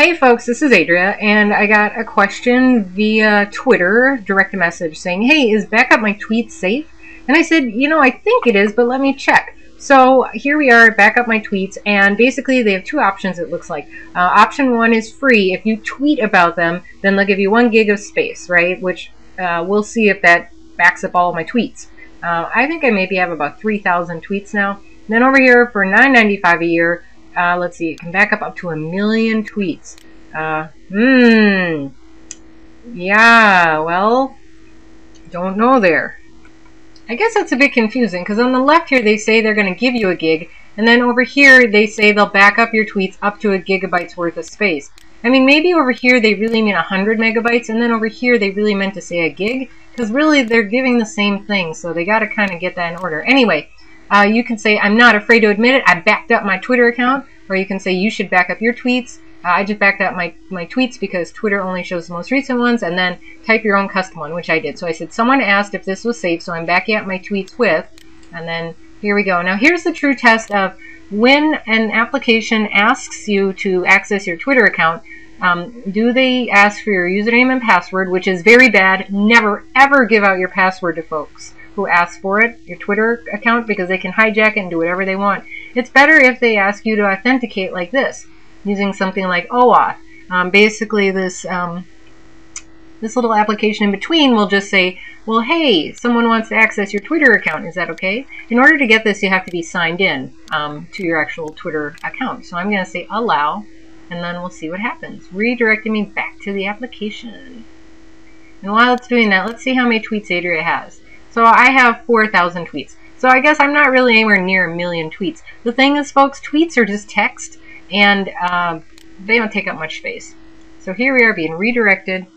Hey folks, this is Adria, and I got a question via Twitter, direct message, saying, hey, is Backup My Tweets safe? And I said, I think it is, but let me check. So here we are at Backup My Tweets, and basically they have two options, it looks like. Option one is free. If you tweet about them, then they'll give you 1 gig of space, right? Which we'll see if that backs up all of my tweets. I think I maybe have about 3,000 tweets now. And then over here for $9.95 a year, let's see, it can back up to 1 million tweets. Yeah, well, don't know there. I guess that's a bit confusing, because on the left here they say they're going to give you 1 gig, and then over here they say they'll back up your tweets up to 1 gigabyte's worth of space. I mean, maybe over here they really mean 100 megabytes, and then over here they really meant to say 1 gig, because really they're giving the same thing, so they got to kind of get that in order. Anyway, you can say, I'm not afraid to admit it, I backed up my Twitter account, or you can say, you should back up your tweets. I just backed up my tweets because Twitter only shows the most recent ones, and then type your own custom one, which I did. So I said, someone asked if this was safe, so I'm backing up my tweets with, and then here we go. Now here's the true test of when an application asks you to access your Twitter account, do they ask for your username and password, which is very bad. Never, ever give out your password to folks who ask for it, your Twitter account, because they can hijack it and do whatever they want. It's better if they ask you to authenticate like this, using something like OAuth. Basically, this little application in between will just say, well, hey, someone wants to access your Twitter account. Is that okay? In order to get this, you have to be signed in to your actual Twitter account. So I'm going to say allow, and then we'll see what happens. Redirecting me back to the application. And while it's doing that, let's see how many tweets Adria has. So I have 4,000 tweets. So I guess I'm not really anywhere near 1 million tweets. The thing is, folks, tweets are just text, and they don't take up much space. So here we are being redirected,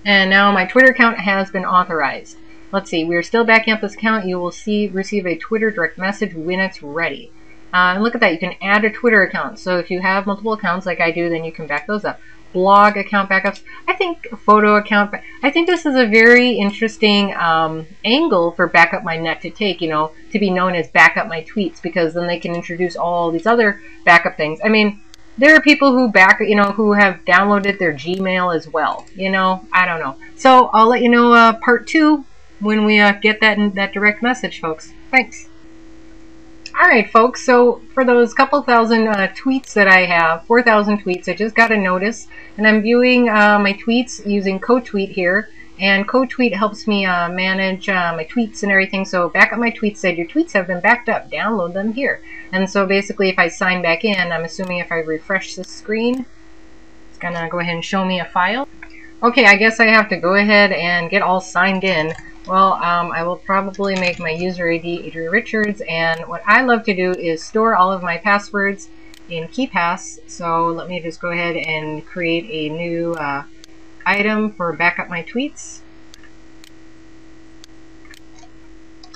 and now my Twitter account has been authorized. Let's see, we're still backing up this account. You will receive a Twitter direct message when it's ready. And look at that, you can add a Twitter account. So if you have multiple accounts like I do, then you can back those up. Blog account backups, I think photo account, I think this is a very interesting angle for Backup My Net to take, to be known as Backup My Tweets, because then they can introduce all these other backup things. I mean, there are people who who have downloaded their Gmail as well, I don't know. So I'll let you know part 2 when we get that direct message, folks. Thanks. Alright folks, so for those couple thousand tweets that I have, 4,000 tweets, I just got a notice, and I'm viewing my tweets using CoTweet here, and CoTweet helps me manage my tweets and everything. So Backup My Tweets said, your tweets have been backed up, download them here. And so basically if I sign back in, I'm assuming if I refresh this screen, it's gonna go ahead and show me a file. Okay, I guess I have to go ahead and get all signed in. Well, I will probably make my user ID Adria Richards, and what I love to do is store all of my passwords in KeePass. So let me just go ahead and create a new item for Backup My Tweets.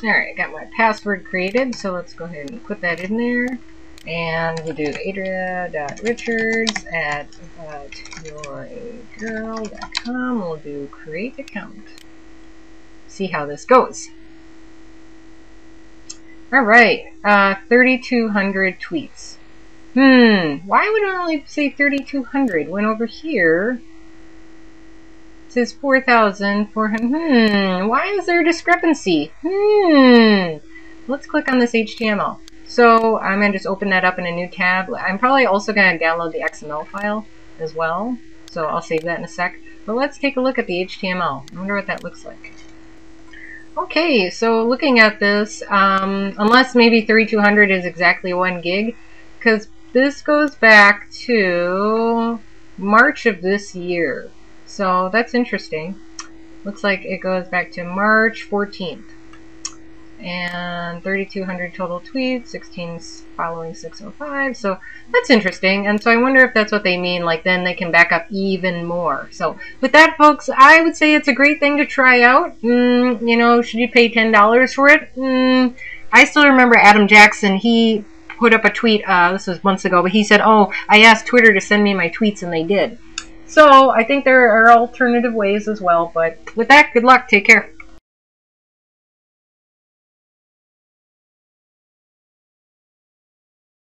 Alright, I got my password created, so let's go ahead and put that in there. And we'll do adria.richards@youragirl.com. We'll do create account. See how this goes. Alright, 3,200 tweets. Why would it only say 3,200 when over here it says 4,400? Why is there a discrepancy? Let's click on this HTML. So I'm going to just open that up in a new tab. I'm probably also going to download the XML file as well, so I'll save that in a sec. But let's take a look at the HTML. I wonder what that looks like. Okay, so looking at this, unless maybe 3,200 is exactly 1 gig, because this goes back to March of this year. So that's interesting. Looks like it goes back to March 14th. And 3,200 total tweets, 16 following 605. So that's interesting. And so I wonder if that's what they mean, like then they can back up even more. So with that, folks, I would say it's a great thing to try out. Should you pay $10 for it? I still remember Adam Jackson, he put up a tweet, this was months ago, but he said, oh, I asked Twitter to send me my tweets and they did. So I think there are alternative ways as well. But with that, good luck. Take care.